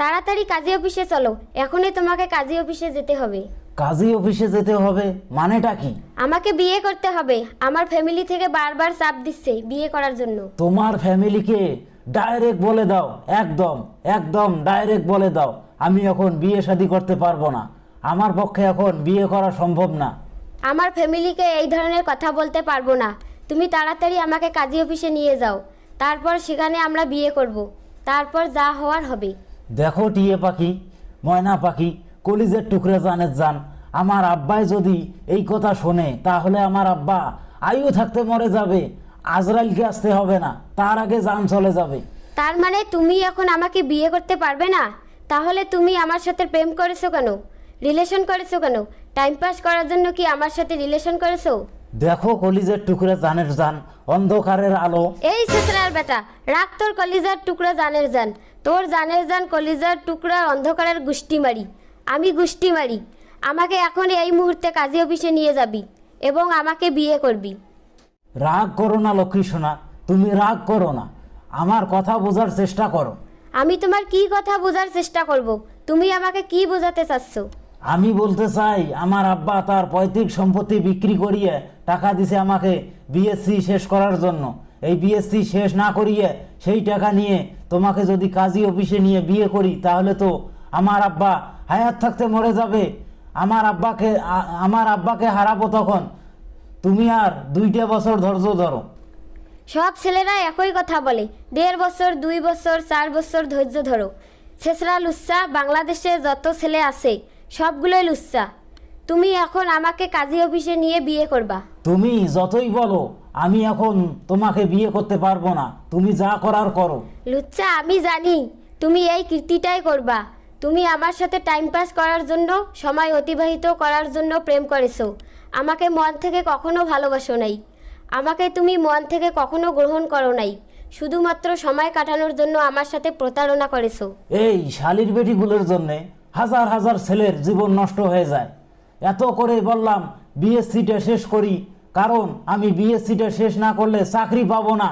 তাড়াতাড়ি কাজী অফিসে চলো, এখনই তোমাকে কাজী অফিসে যেতে হবে। কাজী অফিসে যেতে হবে মানেটা কি? আমাকে বিয়ে করতে হবে। আমার ফ্যামিলি থেকে বারবার চাপ দিচ্ছে বিয়ে করার জন্য। তোমার ফ্যামিলিকে ডাইরেক্ট বলে দাও, একদম একদম ডাইরেক্ট বলে দাও আমি এখন বিয়ে শাদী করতে পারবো না, আমার পক্ষে এখন বিয়ে করা সম্ভব না। আমার ফ্যামিলিকে এই ধরনের কথা বলতে পারবো না। তুমি তাড়াতাড়ি আমাকে কাজী অফিসে নিয়ে যাও, তারপর সেখানে আমরা বিয়ে করব, তারপর যা হওয়ার হবে। দেখো টিয়ে পাখি, ময়না পাখি, কলিজের টুকরা জানের জান, আমার আব্বাই যদি এই কথা শোনে তাহলে আমার আব্বা আয়ু থাকতে মরে যাবে, আজরাইলকে আসতে হবে না, তার আগে জান চলে যাবে। তার মানে তুমি এখন আমাকে বিয়ে করতে পারবে না? তাহলে তুমি আমার সাথে প্রেম করেছো কেন, রিলেশন করেছো কেন? টাইম পাস করার জন্য কি আমার সাথে রিলেশন করেছো? দেখো কলিজের টুকরা জানের জান, অন্ধকারের আলো। এই ছেসরার বেটা, রাখ তোর কলিজার টুকরা জানের জান। তোর জানের জান কলিজার টুকরা অন্ধকারের গুষ্টি মারি, আমি গুষ্টি মারি। আমাকে এখন এই মুহূর্তে কাজী অফিসে নিয়ে যাবি এবং আমাকে বিয়ে করবি। রাগ করো না লক্ষ্মী সোনা, তুমি রাগ করো না, আমার কথা বোঝার চেষ্টা করো। আমি তোমার কি কথা বোঝার চেষ্টা করব? তুমি আমাকে কি বোঝাতে চাচ্ছ? আমি বলতে চাই আমার আব্বা তার পৈতৃক সম্পত্তি বিক্রি করিয়ে টাকা দিছে আমাকে বিএসসি শেষ করার জন্য। এই বিএসসি শেষ না করিয়ে সেই টাকা নিয়ে তোমাকে যদি কাজী অফিসে নিয়ে বিয়ে করি তাহলে তো আমার আব্বা হায়াত থাকতে মরে যাবে, আমার আব্বাকে হারাবো তখন। তুমি আর 2টা বছর ধৈর্য ধরো। সব ছেলেরা একই কথা বলে, 1.5 বছর, 2 বছর, 4 বছর ধৈর্য ধরো। ছেসরা লুচ্চা, বাংলাদেশে যত ছেলে আছে সবগুলোই লুচ্চা। তুমি এখন আমাকে কাজী অফিসে নিয়ে বিয়ে করবা। তুমি যতই বলো আমি এখন তোমাকে বিয়ে করতে পারবো না, তুমি যা করার করো। লুচ্চা, আমি জানি তুমি এই কীর্তিটাই করবা। তুমি আমার সাথে টাইম পাস করার জন্য, সময় অতিবাহিত করার জন্য প্রেম করেছো। আমাকে মন থেকে কখনো ভালোবাসো নাই, আমাকে তুমি মন থেকে কখনো গ্রহণ করো নাই। শুধুমাত্র সময় কাটানোর জন্য আমার সাথে প্রতারণা করেছো। এই শালির বেটিগুলোর জন্যে হাজার হাজার ছেলের জীবন নষ্ট হয়ে যায়। এত করে বললাম বিএসসিটা শেষ করি, কারণ আমি বিএসসিটা শেষ না করলে চাকরি পাবো না।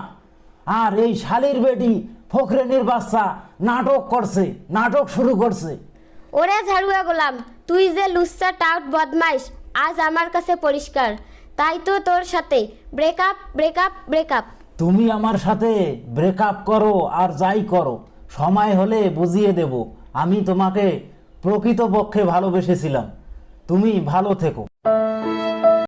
আর এই শালির বেটি ফখরেনির বাচ্চা নাটক করছে, নাটক শুরু করছে। ওরে ঝাড়ুয়া গোলাম, তুই যে লুচ্চা টাউট বদমাইশ আজ আমার কাছে পরিষ্কার। তাই তো তোর সাথে ব্রেকআপ ব্রেকআপ ব্রেকআপ। তুমি আমার সাথে ব্রেকআপ করো আর যাই করো, সময় হলে বুঝিয়ে দেব আমি তোমাকে প্রকৃতপক্ষে ভালোবেসেছিলাম। তুমি ভালো থেকো।